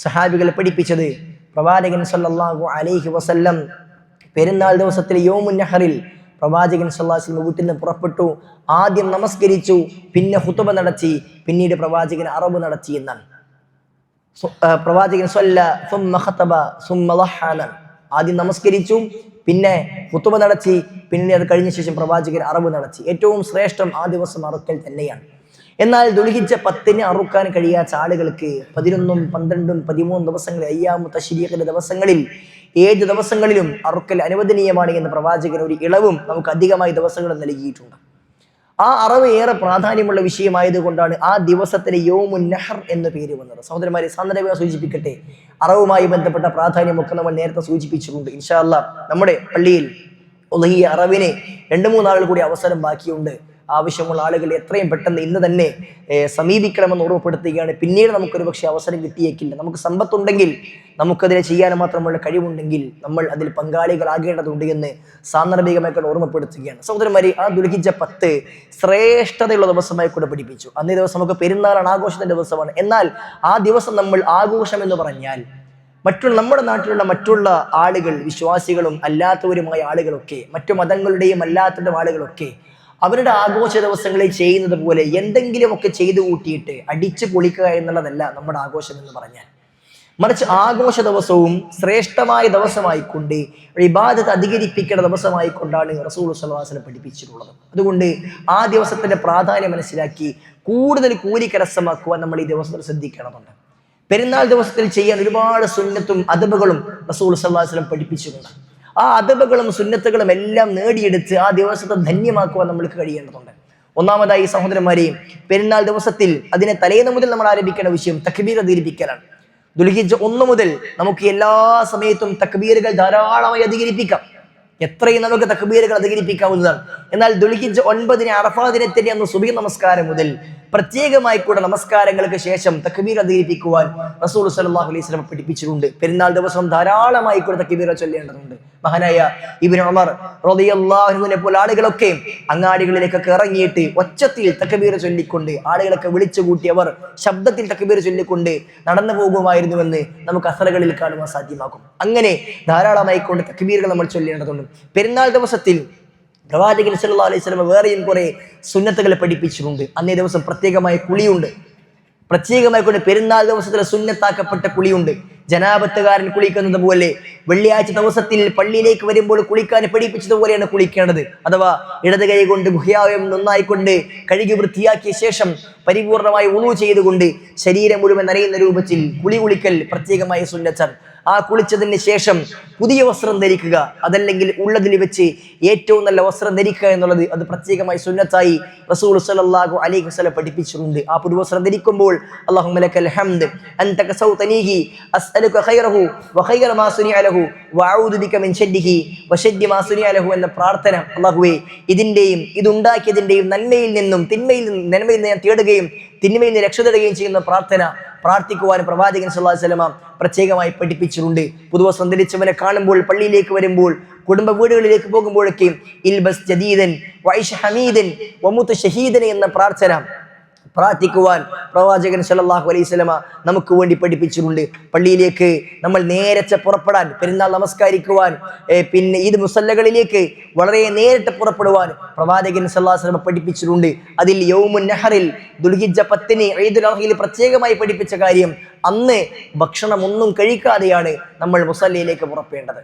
സഹാബികൾ പഠിപ്പിച്ചത്, പ്രവാചകൻ സ്വല്ലല്ലാഹു അലൈഹി വസല്ലം പെരുന്നാൾ ദിവസത്തിൽ യൗമുൻ നഹറിൽ പ്രവാചകൻ സ്വല്ലല്ലാഹു അലൈഹി വസല്ലം വീട്ടിൽ നിന്ന് പുറപ്പെട്ടു. ആദ്യം നമസ്കരിച്ചു, പിന്നെ ഖുതുബ നടത്തി, പിന്നീട് പ്രവാചകൻ അറബ് നടത്തി എന്നാണ്. പ്രവാചകൻ ആദ്യം നമസ്കരിച്ചു, പിന്നെ ഖുതുബ നടത്തി, പിന്നെ അത് കഴിഞ്ഞ ശേഷം പ്രവാചകൻ അറബ് നടത്തി. ഏറ്റവും ശ്രേഷ്ഠം ആ ദിവസം അറുക്കൽ തന്നെയാണ്. എന്നാൽ ദുൽഹിജ്ജ 10 അറുക്കാൻ കഴിയാത്ത ആളുകൾക്ക് 11, 12, 13 ദിവസങ്ങളിൽ, അയ്യാമു തശ്രീഖിന്റെ ദിവസങ്ങളിൽ 7 ദിവസങ്ങളിലും അറുക്കൽ അനുവദനീയമാണ് എന്ന് പ്രവാചകൻ ഒരു ഇളവും നമുക്ക് അധികമായി ദിവസങ്ങൾ നൽകിയിട്ടുണ്ട്. ആ അറവ് ഏറെ പ്രാധാന്യമുള്ള വിഷയമായതുകൊണ്ടാണ് ആ ദിവസത്തിന് യൗമുൻ നഹർ എന്ന പേര് വന്നത്. സഹോദരന്മാരെ, സാന്ദർഭികമായി സൂചിപ്പിക്കട്ടെ, അറവുമായി ബന്ധപ്പെട്ട പ്രാധാന്യമൊക്കെ നമ്മൾ നേരത്തെ സൂചിപ്പിച്ചിട്ടുണ്ട്. ഇൻഷാ അല്ലാഹ് നമ്മുടെ പള്ളിയിൽ ഉദ്ഹിയ്യ അറവിന് 2-3 ആളുകൾ കൂടി അവസരം ബാക്കിയുണ്ട്. ആവശ്യമുള്ള ആളുകൾ എത്രയും പെട്ടെന്ന് ഇന്ന് തന്നെ സമീപിക്കണമെന്ന് ഓർമ്മപ്പെടുത്തുകയാണ്. പിന്നീട് നമുക്കൊരു പക്ഷേ അവസരം കിട്ടിയേക്കില്ല. നമുക്ക് സമ്പത്തുണ്ടെങ്കിൽ, നമുക്കതിനെ ചെയ്യാൻ മാത്രമുള്ള കഴിവുണ്ടെങ്കിൽ നമ്മൾ അതിൽ പങ്കാളികളാകേണ്ടതുണ്ട് എന്ന് സാന്ദർഭികമായി ഓർമ്മപ്പെടുത്തുകയാണ്. സഹോദരന്മാരെ, ആ ദുൽഹിജ്ജ 10 ശ്രേഷ്ഠതയുള്ള ദിവസമായി കൂടെ പഠിപ്പിച്ചു. അന്നേ ദിവസം നമുക്ക് പെരുന്നാളാണ്, ആഘോഷത്തിന്റെ ദിവസമാണ്. എന്നാൽ ആ ദിവസം നമ്മൾ ആഘോഷം എന്ന് പറഞ്ഞാൽ നമ്മുടെ നാട്ടിലുള്ള മറ്റുള്ള ആളുകൾ, വിശ്വാസികളും അല്ലാത്തവരുമായ ആളുകളൊക്കെ, മറ്റു മതങ്ങളുടെയും അല്ലാത്തവരുടെ ആളുകളൊക്കെ അവരുടെ ആഘോഷ ദിവസങ്ങളിൽ ചെയ്യുന്നത് പോലെ എന്തെങ്കിലുമൊക്കെ ചെയ്തു കൂട്ടിയിട്ട് അടിച്ചു പൊളിക്കുക എന്നുള്ളതല്ല നമ്മുടെ ആഘോഷം എന്ന് പറഞ്ഞാൽ. മറിച്ച് ആഘോഷ ദിവസവും ശ്രേഷ്ഠമായ ദിവസമായിക്കൊണ്ട് ഇബാദത്ത് അധികരിപ്പിക്കേണ്ട ദിവസമായിക്കൊണ്ടാണ് റസൂൽ സ്വല്ലല്ലാഹു അലൈഹി വസല്ലം പഠിപ്പിച്ചിട്ടുള്ളത്. അതുകൊണ്ട് ആ ദിവസത്തിന്റെ പ്രാധാന്യം മനസ്സിലാക്കി കൂടുതൽ കൂലി കരസ്ഥമാക്കുവാൻ നമ്മൾ ഈ ദിവസത്തിൽ ശ്രദ്ധിക്കേണ്ടതുണ്ട്. പെരുന്നാൾ ദിവസത്തിൽ ചെയ്യാൻ ഒരുപാട് സുന്നത്തും അദബുകളും റസൂൽ സ്വല്ലല്ലാഹു അലൈഹി വസല്ലം പഠിപ്പിച്ചിട്ടുണ്ട്. ആ അദബുകളും സുന്നത്തുകളും എല്ലാം നേടിയെടുത്ത് ആ ദിവസത്തെ ധന്യമാക്കുവാൻ നമ്മൾക്ക് കഴിയേണ്ടതുണ്ട്. ഒന്നാമതായി സഹോദരന്മാരെ, പെരുന്നാൾ ദിവസത്തിൽ അതിനെ തലേന്ന് മുതൽ നമ്മൾ ആരംഭിക്കേണ്ട വിഷയം തക്ബീർ അധികരിപ്പിക്കലാണ്. ദുൽഹിജ്ജ 1 മുതൽ നമുക്ക് എല്ലാ സമയത്തും തക്ബീറുകൾ ധാരാളമായി അധികരിപ്പിക്കാം. എത്രയും നമുക്ക് തക്ബീറുകൾ അധികരിപ്പിക്കാവുന്നതാണ്. എന്നാൽ ദുൽഹിജ്ജ് 9 അറഫാ ദിനത്തിന്റെ അന്ന് സുബഹി നമസ്കാരം മുതൽ പ്രത്യേകമായി കൂടെ നമസ്കാരങ്ങൾക്ക് ശേഷം തക്ബീർ അധികരിപ്പിക്കുവാൻ റസൂൽ സല്ലല്ലാഹു അലൈഹി വസല്ലം പഠിപ്പിച്ചിട്ടുണ്ട്. പെരുന്നാൾ ദിവസം ധാരാളമായി കൂടെ തക്ബീർ ചൊല്ലേണ്ടതുണ്ട്. മഹാനായ ഇബ്നു ഉമർ റളിയല്ലാഹു അൻഹുവിനെ പോലെ ആളുകളൊക്കെ അങ്ങാടികളിലേക്കൊക്കെ ഇറങ്ങിയിട്ട് ഒച്ചത്തിൽ തക്ബീർ ചൊല്ലിക്കൊണ്ട് ആളുകളൊക്കെ വിളിച്ചു കൂട്ടി അവർ ശബ്ദത്തിൽ തക്ബീർ ചൊല്ലിക്കൊണ്ട് നടന്നു പോകുമായിരുന്നുവെന്ന് നമുക്ക് അസറുകളിൽ കാണുവാൻ സാധ്യമാകും. അങ്ങനെ ധാരാളമായി കൊണ്ട് തക്ബീറുകൾ നമ്മൾ ചൊല്ലേണ്ടതുണ്ട്. പെരുന്നാൾ ദിവസത്തിൽ പ്രവാചകൻ സല്ലല്ലാഹു അലൈഹി വസല്ലം വേറെയും കുറെ സുന്നത്തുകൾ പഠിപ്പിച്ചിട്ടുണ്ട്. അന്നേ ദിവസം പ്രത്യേകമായ കുളിയുണ്ട്. പ്രത്യേകമായി കൊണ്ട് പെരുന്നാൾ ദിവസത്തിൽ സുന്നത്താക്കപ്പെട്ട കുളിയുണ്ട്. ജനാപത്തുകാരൻ കുളിക്കുന്നത് പോലെ വെള്ളിയാഴ്ച ദിവസത്തിൽ പള്ളിയിലേക്ക് വരുമ്പോൾ കുളിക്കാൻ പഠിപ്പിച്ചതുപോലെയാണ് കുളിക്കേണ്ടത്. അഥവാ ഇടത് കൈ കൊണ്ട് ഗുഹ്യാവയം നന്നായിക്കൊണ്ട് കഴുകി വൃത്തിയാക്കിയ ശേഷം പരിപൂർണമായി വുളു ചെയ്തുകൊണ്ട് ശരീരം മുഴുവൻ നനയുന്ന രൂപത്തിൽ കുളിക്കൽ പ്രത്യേകമായ സുന്നത്താണ്. ആ കുളിച്ചതിന് ശേഷം പുതിയ വസ്ത്രം ധരിക്കുക, അതല്ലെങ്കിൽ ഉള്ളതിൽ വെച്ച് ഏറ്റവും നല്ല വസ്ത്രം ധരിക്കുക എന്നുള്ളത് അത് പ്രത്യേകമായി സുന്നത്തായി റസൂൽ സല്ലല്ലാഹു അലൈഹി വസല്ലം പഠിപ്പിച്ചിട്ടുണ്ട്. ആ പുതുവസ്ത്രം ധരിക്കുമ്പോൾ അല്ലാഹുമ്മ ലക്കൽ ഹംദ് അൻത കസൗതനീഹി അസ്അലുക ഖൈറഹു വഖൈറ മാ സുനിഅ ലഹു വഅഊദു ബിക മിൻ ശർരിഹി വശർരി മാ സുനിഅ ലഹു എന്ന പ്രാർത്ഥന, അല്ലാഹുവേ ഇതിന്റെയും ഇതുണ്ടാക്കിയതിന്റെയും നന്മയിൽ നിന്നും നന്മയിൽ നിന്ന് ഞാൻ തേടുകയും തിന്മയിൽ നിന്ന് രക്ഷ തേടുകയും ചെയ്യുന്ന പ്രാർത്ഥന പ്രാർത്ഥിക്കുവാൻ പ്രവാചകൻ സല്ലല്ലാഹു അലൈഹി വസല്ലം പ്രത്യേകമായി പഠിപ്പിച്ചിട്ടുണ്ട്. പുതുവസ്ത്രം ധരിച്ചവനെ കാണുമ്പോൾ പള്ളിയിലേക്ക് വരുമ്പോൾ കുടുംബ വീടുകളിലേക്ക് പോകുമ്പോഴൊക്കെ ഇൽബസ് ജദീദൻ വൈഷ് ഹമീദൻ വമുത് ഷഹീദൻ എന്ന പ്രാർത്ഥന പ്രാർത്ഥിക്കുവാൻ പ്രവാചകൻ സല്ലല്ലാഹു അലൈഹി വസല്ലം നമുക്ക് വേണ്ടി പഠിപ്പിച്ചിട്ടുണ്ട്. പള്ളിയിലേക്ക് നമ്മൾ നേരത്തെ പുറപ്പെടാൻ, പെരുന്നാൾ നമസ്കരിക്കുവാൻ, പിന്നെ ഈദ് മുസല്ലകളിലേക്ക് വളരെ നേരിട്ട് പുറപ്പെടുവാൻ പ്രവാചകൻ സല്ലല്ലാഹു അലൈഹി വസല്ലം പഠിപ്പിച്ചിട്ടുണ്ട്. അതിൽ യൗമുൻ നഹറിൽ ദുൽഹിജ്ജ 10 ഈദുൽ അദ്ഹയിൽ പ്രത്യേകമായി പഠിപ്പിച്ച കാര്യം അന്ന് ഭക്ഷണം ഒന്നും കഴിക്കാതെയാണ് നമ്മൾ മുസല്ലയിലേക്ക് പുറപ്പെടേണ്ടത്.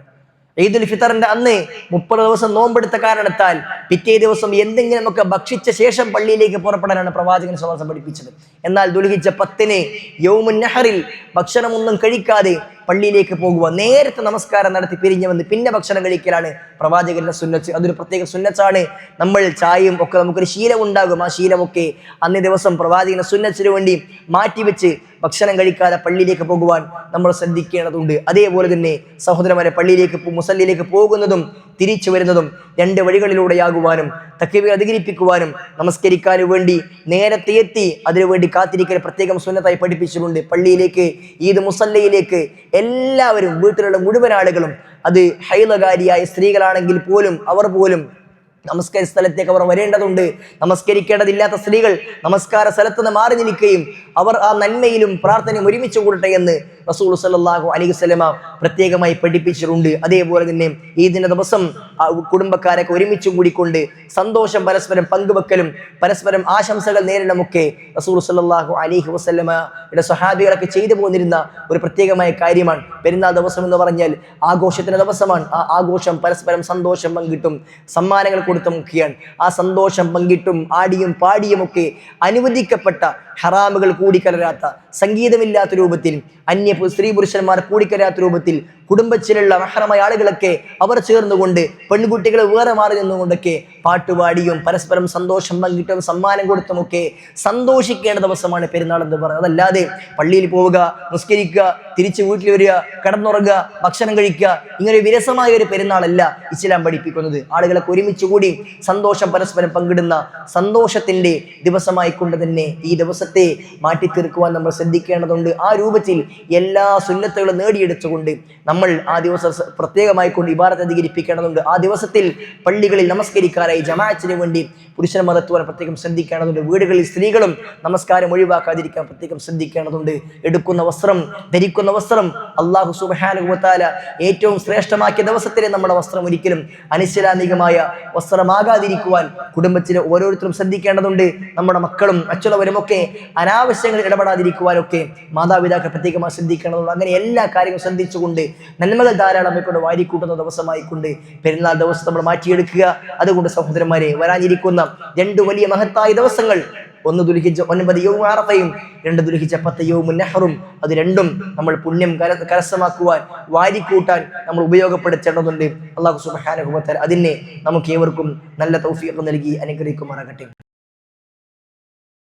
ഈദുൽ ഫിത്തറിന്റെ അന്ന് 30 ദിവസം നോമ്പെടുത്ത കാരണത്താൽ പിറ്റേ ദിവസം എന്തെങ്കിലും ഒക്കെ ഭക്ഷിച്ച ശേഷം പള്ളിയിലേക്ക് പുറപ്പെടാനാണ് പ്രവാചകൻ സല്ലല്ലാഹു അലൈഹി വസല്ലം പഠിപ്പിച്ചത്. എന്നാൽ ദുൽഹിജ്ജ 10 യൗമുൻ നഹറിൽ ഭക്ഷണമൊന്നും കഴിക്കാതെ പള്ളിയിലേക്ക് പോകുക, നേരത്തെ നമസ്കാരം നടത്തി പിരിഞ്ഞു വന്ന് പിന്നെ ഭക്ഷണം കഴിക്കലാണ് പ്രവാചകന്റെ സുന്നത്ത്. അതൊരു പ്രത്യേക സുന്നത്താണ്. നമ്മൾ ചായയും ഒക്കെ നമുക്കൊരു ശീലം ഉണ്ടാകും. ആ ശീലമൊക്കെ അന്നേ ദിവസം പ്രവാചകന്റെ സുന്നത്തിന് വേണ്ടി മാറ്റിവെച്ച് ഭക്ഷണം കഴിക്കാതെ പള്ളിയിലേക്ക് പോകുവാൻ നമ്മൾ ശ്രദ്ധിക്കേണ്ടതുണ്ട്. അതേപോലെ തന്നെ സഹോദരന്മാരെ, പള്ളിയിലേക്ക് മുസല്ലിയിലേക്ക് പോകുന്നതും തിരിച്ചു വരുന്നതും 2 വഴികളിലൂടെയാകുവാനും തക്ബീർ അധികരിപ്പിക്കുവാനും നമസ്കരിക്കാനും വേണ്ടി നേരത്തെ എത്തി അതിനുവേണ്ടി കാത്തിരിക്കൽ പ്രത്യേകം സുന്നത്തായി പഠിപ്പിച്ചിട്ടുണ്ട്. പള്ളിയിലേക്ക് ഈദ് മുസല്ലയിലേക്ക് എല്ലാവരും, വീട്ടിലുള്ള മുഴുവൻ ആളുകളും, അത് ഹൈളകാരിയായ സ്ത്രീകളാണെങ്കിൽ പോലും അവർ പോലും നമസ്കാര സ്ഥലത്തേക്ക് അവർ വരേണ്ടതുണ്ട്. നമസ്കരിക്കേണ്ടതില്ലാത്ത സ്ത്രീകൾ നമസ്കാര സ്ഥലത്ത് നിന്ന് മാറി നിൽക്കുകയും അവർ ആ നന്മയിലും പ്രാർത്ഥനയും ഒരുമിച്ച് കൂടട്ടെ എന്ന് റസൂൽ സല്ലല്ലാഹു അലൈഹി വസല്ലം പ്രത്യേകമായി പഠിപ്പിച്ചിട്ടുണ്ട്. അതേപോലെ തന്നെ ഈദിന്റെ ദിവസം കുടുംബക്കാരൊക്കെ ഒരുമിച്ച് കൂടിക്കൊണ്ട് സന്തോഷം പരസ്പരം പങ്കുവെക്കലും പരസ്പരം ആശംസകൾ നേരിടലുമൊക്കെ റസൂൽ സല്ലല്ലാഹു അലൈഹി വസല്ലമയുടെ സ്വഹാബികളൊക്കെ ചെയ്തു പോന്നിരുന്ന ഒരു പ്രത്യേകമായ കാര്യമാണ്. പെരുന്നാൾ ദിവസം എന്ന് പറഞ്ഞാൽ ആഘോഷത്തിന്റെ ദിവസമാണ്. ആ ആഘോഷം പരസ്പരം സന്തോഷം പങ്കിട്ടും സമ്മാനങ്ങൾ കൊടുത്തുമൊക്കെയാണ്. ആ സന്തോഷം പങ്കിട്ടും ആടിയും പാടിയും ഒക്കെ അനുവദിക്കപ്പെട്ട ഹറാമുകൾ കൂടിക്കലരാത്ത, സംഗീതമില്ലാത്ത രൂപത്തിൽ, അന്യ സ്ത്രീ പുരുഷന്മാർ കൂടിക്കലരാത്ത രൂപത്തിൽ കുടുംബത്തിലുള്ള മഹറമായ ആളുകളൊക്കെ അവർ ചേർന്നുകൊണ്ട് പെൺകുട്ടികൾ വേറെ മാറി നിന്നുകൊണ്ടൊക്കെ പാട്ടുപാടിയും പരസ്പരം സന്തോഷം പങ്കിട്ടും സമ്മാനം കൊടുത്തുമൊക്കെ സന്തോഷിക്കേണ്ട ദിവസമാണ് പെരുന്നാൾ എന്ന് പറയുന്നത്. അതല്ലാതെ പള്ളിയിൽ പോവുക, നിസ്കരിക്കുക, തിരിച്ച് വീട്ടിൽ വരിക, കിടന്നുറങ്ങുക, ഭക്ഷണം കഴിക്കുക, ഇങ്ങനെ വിരസമായ ഒരു പെരുന്നാളല്ല ഇസ്ലാം പഠിപ്പിക്കുന്നത്. ആളുകളൊക്കെ ഒരുമിച്ച് കൂടി സന്തോഷം പരസ്പരം പങ്കിടുന്ന സന്തോഷത്തിന്റെ ദിവസമായി കൊണ്ട് തന്നെ ഈ ദിവസത്തെ മാറ്റിത്തീർക്കുവാൻ നമ്മൾ ശ്രദ്ധിക്കേണ്ടതുണ്ട്. ആ രൂപത്തിൽ എല്ലാ സുന്നത്തുകളും നേടിയെടുത്തുകൊണ്ട് നമ്മൾ ആ ദിവസം പ്രത്യേകമായി കൊണ്ട് ഇബാദത്ത് അധികരിപ്പിക്കേണ്ടതുണ്ട്. ആ ദിവസത്തിൽ പള്ളികളിൽ നമസ്കരിക്കാനായി ജമാഅത്തിന് വേണ്ടി പുരുഷന്മാരെത്തുവാൻ പ്രത്യേകം ശ്രദ്ധിക്കേണ്ടതുണ്ട്. വീടുകളിൽ സ്ത്രീകളും നമസ്കാരം ഒഴിവാക്കാതിരിക്കാൻ പ്രത്യേകം ശ്രദ്ധിക്കേണ്ടതുണ്ട്. എടുക്കുന്ന വസ്ത്രം, ധരിക്കുന്ന വസ്ത്രം അല്ലാഹു സുബ്ഹാനഹു വ തആല ഏറ്റവും ശ്രേഷ്ഠമാക്കിയ ദിവസത്തിലെ നമ്മുടെ വസ്ത്രം ഒരിക്കലും അനിസ്ലാമികമായ വസ്ത്രമാകാതിരിക്കുവാൻ കുടുംബത്തിലെ ഓരോരുത്തരും ശ്രദ്ധിക്കേണ്ടതുണ്ട്. നമ്മുടെ മക്കളും മറ്റുള്ളവരുമൊക്കെ അനാവശ്യങ്ങളിൽ ഇടപെടാതിരിക്കുവാനൊക്കെ മാതാപിതാക്കൾ പ്രത്യേകമായി ശ്രദ്ധിക്കേണ്ടതുണ്ട്. അങ്ങനെ എല്ലാ കാര്യങ്ങളും ശ്രദ്ധിച്ചുകൊണ്ട് നന്മകൾ ധാരാളമായിക്കൊണ്ട് വാരിക്കൂട്ടുന്ന ദിവസമായിക്കൊണ്ട് പെരുന്നാൾ ദിവസം നമ്മൾ മാറ്റിയെടുക്കുക. അതുകൊണ്ട് സഹോദരന്മാരെ, വരാനിരിക്കുന്ന 2 വലിയ മഹത്തായ ദിവസങ്ങൾ, 1 ദുൽഹിജ്ജ 9 യൗമുൽ അറഫയും 2 ദുൽഹിജ്ജ 10 യൗമുൻ നഹറും, അത് രണ്ടും നമ്മൾ പുണ്യം കരസ്ഥമാക്കുവാൻ വാരിക്കൂട്ടാൻ നമ്മൾ ഉപയോഗപ്പെടുത്തേണ്ടതുണ്ട്. അല്ലാഹു സുബ്ഹാനഹു വ തആല അതിനെ നമുക്ക് ഏവർക്കും നല്ല തൗഫീഖ് നൽകി അനുഗ്രഹിക്കുമാറാകട്ടെ.